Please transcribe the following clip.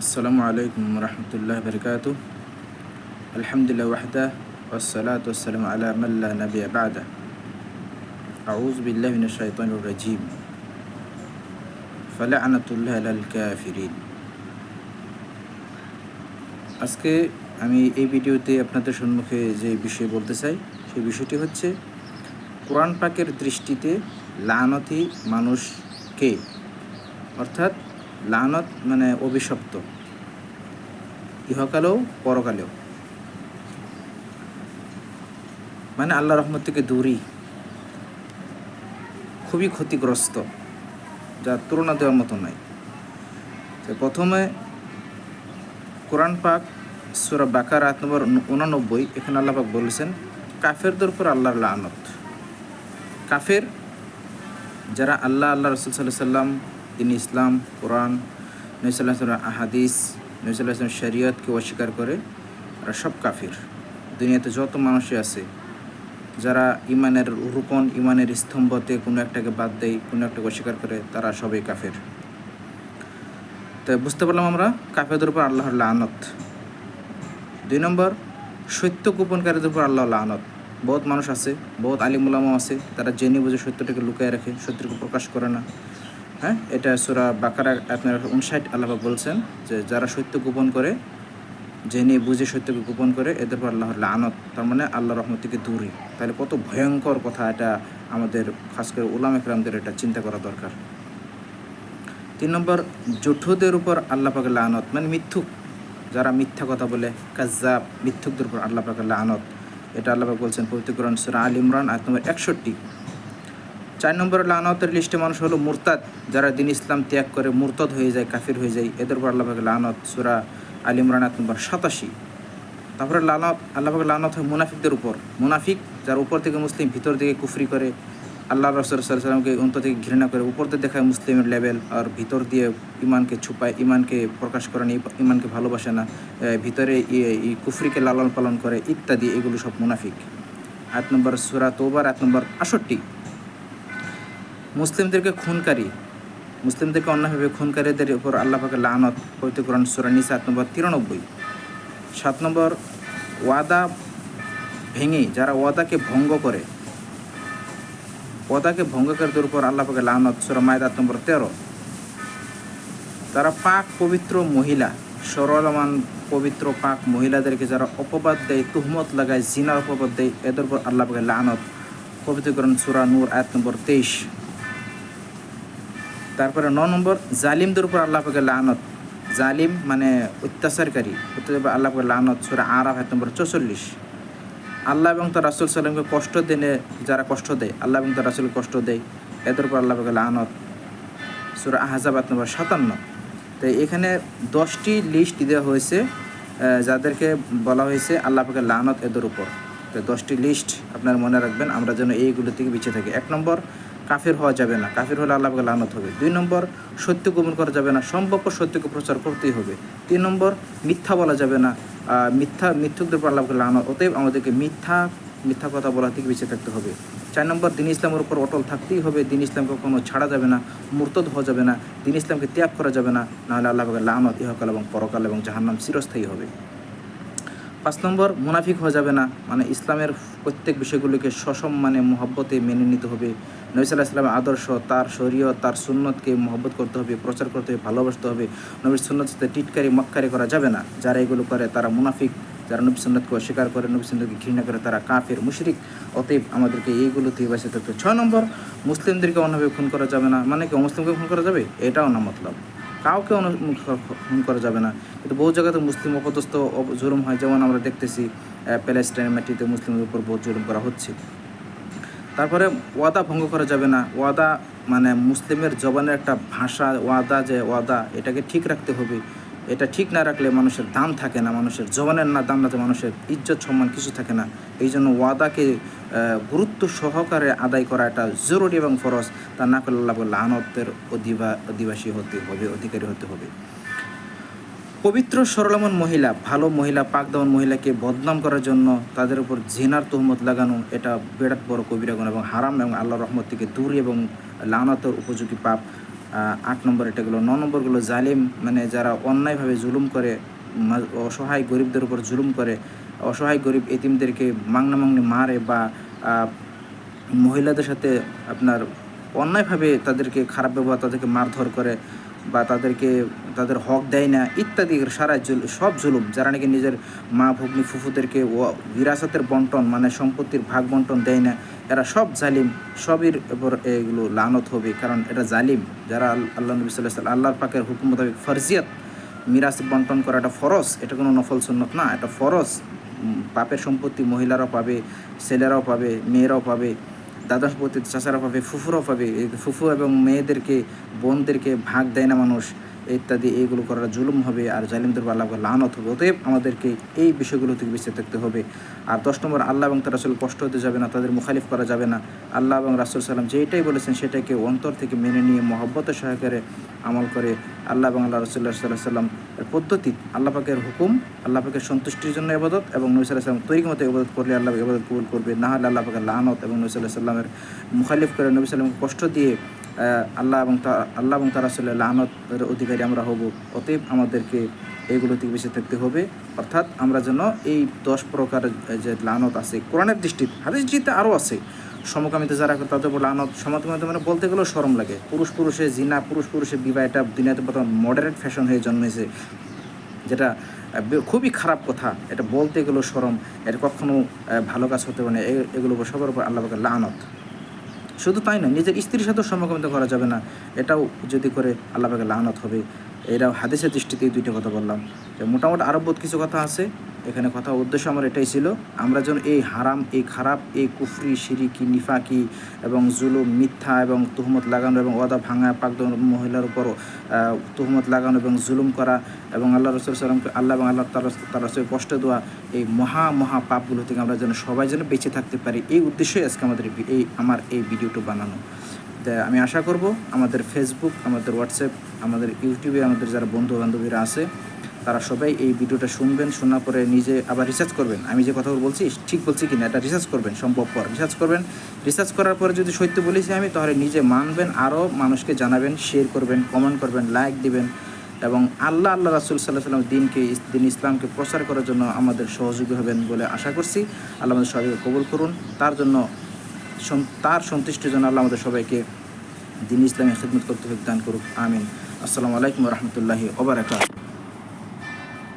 আসসালামু আলাইকুম রহমতুল্লাহ বরকাতুহ। আলহামদুলিল্লাহ ওয়াহদা ওয়াসসালাতু ওয়াসসালামু আলা মান লা নাবিয়্যা বা'দা। আউযু বিল্লাহি মিনাশ শাইতানির রাজীম। ফালা'নাতুল্লাহি আলাল কাফিরিন। আজকে আমি এই ভিডিওতে আপনাদের সম্মুখে যে বিষয় বলতে চাই সেই বিষয়টি হচ্ছে কোরআন পাকের দৃষ্টিতে লানতি মানুষ কে, অর্থাৎ লানত মানে অভিশপ্ত, ইহকালেও পরকালেও, মানে আল্লাহ রহমত থেকে দূরই, খুবই ক্ষতিগ্রস্ত, যা তুলনা দেওয়ার মতো নয়। তো প্রথমে কোরআন পাক সূরা বাকারা আয়াত নম্বর 89, এখানে আল্লাহ পাক বলেছেন কাফেরদের উপর আল্লাহর লানত। কাফের যারা আল্লাহ রসুল সাল্লাল্লাহু আলাইহি সাল্লাম, দিন ইসলাম, কোরআন, নবী সাল্লাল্লাহু আলাইহি ওয়াসাল্লাম আহাদিস, নবী সাল্লাল্লাহু আলাইহি ওয়াসাল্লাম শরীয়তকে অস্বীকার করে, আর সব কাফির। দুনিয়াতে যত মানুষই আছে যারা ইমানের রূপন, ইমানের স্তম্ভতে কোনো একটাকে বাদ দেয়, কোনো একটাকে অস্বীকার করে, তারা সবাই কাফের। তো বুঝতে পারলাম আমরা কাফেরদের উপর আল্লাহর লানত। 2 নম্বর, সত্য গোপনকারীদের উপর আল্লাহর লানত। বহুত মানুষ আছে, বহুত আলিম উলামা আছে, তারা জেনে বুঝে সত্যটাকে লুকিয়ে রাখে, সত্যকে প্রকাশ করে না। হ্যাঁ, এটা সূরা বাকারা আপনার 59 আল্লাহ পাক বলছেন যে যারা সত্য গোপন করে, জেনে বুঝে সত্যকে গোপন করে, এদের উপর আল্লাহর লানত, তার মানে আল্লাহ রহমত থেকে দূরে। তাহলে কত ভয়ঙ্কর কথা এটা, আমাদের খাস করে উলামা কেরামদের এটা চিন্তা করা দরকার। 3 নম্বর, জুঠুদের উপর আল্লাহ পাকের লানত, মানে মিথ্যুক, যারা মিথ্যা কথা বলে, কাজ্জাব, মিথ্যুকদের উপর আল্লাহ পাকের লানত। এটা আল্লাহ পাক বলছেন পবিত্র কোরআন সূরা আল ইমরান আয়াত নম্বর 61। 4 নম্বর লানতের লিস্টে মানুষ হলো মুরতাদ, যারা দিন ইসলাম ত্যাগ করে মুরতাদ হয়ে যায়, কাফির হয়ে যায়, এদের উপর আল্লাহ পাকের লানত, সূরা আল ইমরান আয়াত নম্বর 87। তারপরে লানত, আল্লাহ পাকের লানত হয় মুনাফিকদের উপর। মুনাফিক যার উপর থেকে মুসলিম, ভিতর দিকে কুফরি করে, আল্লাহ রাসূল সাল্লাল্লাহু আলাইহি ওয়াসাল্লামকে অন্তর থেকে ঘৃণা করে, উপর দিয়ে দেখায় মুসলিমের লেভেল, আর ভিতর দিয়ে ইমানকে ছুপায়, ইমানকে প্রকাশ করে না, ইমানকে ভালোবাসে না, ভিতরে এই কুফরিকে লালন পালন করে ইত্যাদি, এগুলো সব মুনাফিক। আয়াত নম্বর সূরা তওবার আয়াত নম্বর 68। মুসলিমদেরকে খুনকারী, মুসলিমদেরকে অন্যায়ভাবে খুনকারীদের উপর আল্লাহ পাকের লানত, পবিত্র কোরআন সূরা নিসা আয়াত নম্বর 93। 7 নম্বর, ওয়াদা ভেঙে, যারা ওয়াদাকে ভঙ্গ করে, ওয়াদাকে ভঙ্গকারীদের উপর আল্লাহ পাকের লানত, সূরা মায়দা আয়াত নম্বর 13। তারা পাক পবিত্র মহিলা, সরলমান পবিত্র পাক মহিলাদেরকে যারা অপবাদ দেয়, তুহমত লাগায়, জিনার অপবাদ দেয়, এদের উপর আল্লাহ পাকের লানত, পবিত্র কোরআন সূরা নূর আয়াত নম্বর 23। তারপরে 9 নম্বর, জালিমদের উপর আল্লাহ পাকের লানত। জালিম মানে অত্যাচারকারী, আল্লাহ পাকের লানত, সূরা আরাফ আয়াত নম্বর 44। আল্লাহ এবং তার রাসূল সাল্লাল্লাহু আলাইহি ওয়াসাল্লামকে কষ্ট দিনে যারা কষ্ট দেয়, আল্লাহ এবং তার রাসূলকে কষ্ট দেয়, এদের উপর আল্লাহ পাকের লানত, সূরা আহজাব আয়াত নম্বর 57। তো এখানে 10টি লিস্ট দেওয়া হয়েছে যাদেরকে বলা হয়েছে আল্লাহ পাকের লানত এদের উপর। তো 10টি লিস্ট আপনারা মনে রাখবেন, আমরা যেন এইগুলো থেকে বেঁচে থাকি। 1 নম্বর, কাফির হওয়া যাবে না, কাফির হলে আল্লাহ পাকের লানত হবে। 2 নম্বর, সত্য গোপন করা যাবে না, সম্ভাব্য সত্যকে প্রচার করতেই হবে। 3 নম্বর, মিথ্যা বলা যাবে না, মিথ্যুকদের উপর আল্লাহ পাকের লানত। অতএব আমাদেরকে মিথ্যা কথা বলা থেকে বেঁচে থাকতে হবে। 4 নম্বর, দিন ইসলামের উপর অটল থাকতেই হবে, দিন ইসলামকে কোনো ছাড়া যাবে না, মুরতাদ হওয়া যাবে না, দিন ইসলামকে ত্যাগ করা যাবে না, নাহলে আল্লাহ পাকের লানত ইহকাল এবং পরকাল এবং জাহান্নাম চিরস্থায়ী হবে। 5 নম্বর, মুনাফিক হওয়া যাবে না, মানে ইসলামের প্রত্যেক বিষয়গুলোকে সসম্মানে মহব্বতে মেনে নিতে হবে। নবী সাল্লাল্লাহু আলাইহি ওয়াসাল্লামের আদর্শ, তার শরীয়ত, তার সুন্নতকে মহব্বত করতে হবে, প্রচার করতে হবে, ভালোবাসতে হবে। নবীর সুন্নতের সাথে টিটকারি মক্কারি করা যাবে না। যারা এগুলো করে তারা মুনাফিক, যারা নবী সুন্নতকে অস্বীকার করে, নবী সুন্নতকে ঘৃণা করে, তারা কাফের, মুশরিক। অতএব আমাদেরকে এইগুলো থেকে বাঁচতে থাকতে হবে। 6 নম্বর, মুসলিমদেরকে অন্যভাবে খুন করা যাবে না, মানে কি মুসলিমকে খুন করা যাবে এটাও না, মতলব কাউকে খুন করা যাবে না। কিন্তু বহু জায়গাতে মুসলিম অপদস্থ জুলুম হয়, যেমন আমরা দেখতেছি প্যালেস্টাইনের মাটিতে মুসলিমদের উপর বহু জুলুম করা হচ্ছে। তারপরে ওয়াদা ভঙ্গ করা যাবে না। ওয়াদা মানে মুসলিমের জবানের একটা ভাষা, ওয়াদা, যে ওয়াদা, এটাকে ঠিক রাখতে হবে। এটা ঠিক না রাখলে মানুষের দাম থাকে না, মানুষের জবানের না দাম না, মানুষের ইজ্জত সম্মান কিছু থাকে না। এই জন্য ওয়াদাকে গুরুত্ব সহকারে আদায় করা এটা জরুরি এবং ফরজ। তা না করলে আল্লাহ লানতের অধিবাসী হতে হবে, অধিকারী হতে হবে। পবিত্র সরলমন মহিলা, ভালো মহিলা, পাকদামন মহিলাকে বদনাম করার জন্য তাদের উপর জিনার তহমত লাগানো, এটা বিরাট বড় কবিরা গুনাহ এবং হারাম এবং আল্লাহর রহমত থেকে দূর এবং লানতের উপযোগী পাপ। 8 নম্বর এটা গেলো। 9 নম্বরগুলো জালিম, মানে যারা অন্যায়ভাবে জুলুম করে, অসহায় গরিবদের উপর জুলুম করে, অসহায় গরিব এতিমদেরকে মাংনি মারে বা মহিলাদের সাথে আপনার অন্যায়ভাবে তাদেরকে খারাপ ব্যবহার, তাদেরকে মারধর করে বা তাদের হক দেয় না ইত্যাদি সব জুলুম, যারা নাকি নিজের মা ভগ্নী ফুফুদেরকে বিরাসতের বন্টন মানে সম্পত্তির ভাগ বন্টন দেয় না, এরা সব জালিম, সবের উপর এগুলো লানত হবে, কারণ এটা জালিম। যারা আল্লাহ নবী সাল্লাল্লাহু আলাইহি ওয়াসাল্লাম আল্লাহর পাকের হুকুম মোতাবেক ফরজিয়াত মিরাস বন্টন করা এটা ফরজ, এটা কোনো নফল সুন্নত না, এটা ফরজ। বাপের সম্পত্তি মহিলারাও পাবে, ছেলেরাও পাবে, মেয়েরাও পাবে, দাদা সম্পত্তি চাচারা পাবে, ফুফুরাও পাবে। ফুফু এবং মেয়েদেরকে বোনদেরকে ভাগ দেয় না মানুষ ইত্যাদি, এইগুলো করার জুলুম হবে আর জালিমদের আল্লাহ লানত হবে। অতএব আমাদেরকে এই বিষয়গুলো থেকে বেঁচে থাকতে হবে। আর 10 নম্বর, আল্লাহ এবং তার রাসূল কষ্ট হতে যাবে না, তাদের মুখালিফ করা যাবে না। আল্লাহ এবং রাসূল সাল্লাম যেটাই বলেছেন সেটাকে অন্তর থেকে মেনে নিয়ে মহব্বতের সহকারে আমল করে আল্লাহ এবং আল্লাহ রাসূলুল্লাহ সাল্লাল্লাহু আলাইহি ওয়াসাল্লাম এর পদ্ধতি, আল্লাহ পাকের হুকুম, আল্লাহ পাকের সন্তুষ্টির জন্য ইবাদত এবং নবী সাল্লাল্লাহু আলাইহি ওয়াসাল্লাম তরিক মতো ইবাদত করলে আল্লাহ ইবাদত কবুল করবে, না হলে আল্লাহ পাকের লানত এবং নবী সাল্লাল্লাহু আলাইহি ওয়াসাল্লামের মুখালিফ করে নবী সাল্লাল্লাহু আলাইহি ওয়াসাল্লামকে কষ্ট দিয়ে আল্লাহ এবং তার রাসূলের লানতের অধিকারী আমরা হব। অতএব আমাদেরকে এইগুলো থেকে বেঁচে থাকতে হবে, অর্থাৎ আমরা যেন এই 10 প্রকার যে লানত আছে কোরআনের দৃষ্টিতে, হাদিস দৃষ্টিতে আরও আছে, সমকামিতা যারা করে তাদের উপর লানত। সমকামিতা মানে বলতে গেলেও শরম লাগে, পুরুষে জিনা, পুরুষে বিবাহ, এটা দুনিয়াতে বর্তমান মডারেট ফ্যাশন হয়ে জন্মেছে, যেটা খুবই খারাপ কথা, এটা বলতে গেলেও শরম, এটা কখনো ভালো কাজ হতে পারে না। এগুলো সবার উপর আল্লাহ পাকের লানত। শুধু তাই নয়, নিজের স্ত্রীর সাথেও সমকামিতা করা যাবে না, এটাও যদি করে আল্লাহ পাকের লানত হবে। এরাও হাদিসের দৃষ্টিতে এই দুইটা কথা বললাম। মোটামুটি আরও বহুত কিছু কথা আছে, এখানে কথা উদ্দেশ্য আমার এটাই ছিল, আমরা যেন এই হারাম, এই খারাপ, এই কুফরি, শিরিকি, নিফাকি এবং জুলুম, মিথ্যা এবং তুহমত লাগানো এবং ওয়াদা ভাঙা, পাকদন মহিলার উপর তুহমত লাগানো এবং জুলুম করা এবং আল্লাহ রাসূল সাল্লামকে আল্লাহ এবং আল্লাহ তার রাসূলকে কষ্ট দেওয়া, এই মহা পাপগুলো থেকে আমরা যেন সবাই যেন বেঁচে থাকতে পারি, এই উদ্দেশ্যই আজকে আমার এই ভিডিওটা বানানো। আমি আশা করব আমাদের ফেসবুক, আমাদের হোয়াটসঅ্যাপ, আমাদের ইউটিউবে আমাদের যারা বন্ধু বান্ধবীরা আছে তারা সবাই এই ভিডিওটা শুনবেন, শোনার পরে নিজে আবার রিসার্চ করবেন, আমি যে কথাগুলো বলছি ঠিক বলছি কি না এটা রিসার্চ করবেন, সম্ভবপর রিসার্চ করবেন। রিসার্চ করার পরে যদি সত্য বলেছি আমি, তাহলে নিজে মানবেন, আরও মানুষকে জানাবেন, শেয়ার করবেন, কমেন্ট করবেন, লাইক দিবেন এবং আল্লাহ রাসূল সাল্লাল্লাহু আলাইহি ওয়াসাল্লাম দিন ইসলামকে প্রচার করার জন্য আমাদের সহযোগী হবেন বলে আশা করছি। আল্লাহ আমাদের সবাইকে কবুল করুন, তার সন্তুষ্টির জন্য আল্লাহ আমাদের সবাইকে দিন ইসলামে খিদমত করতে দান করুক। আমিন। আসসালামু আলাইকুম ওয়া রাহমাতুল্লাহি ওয়া বারাকাতুহু।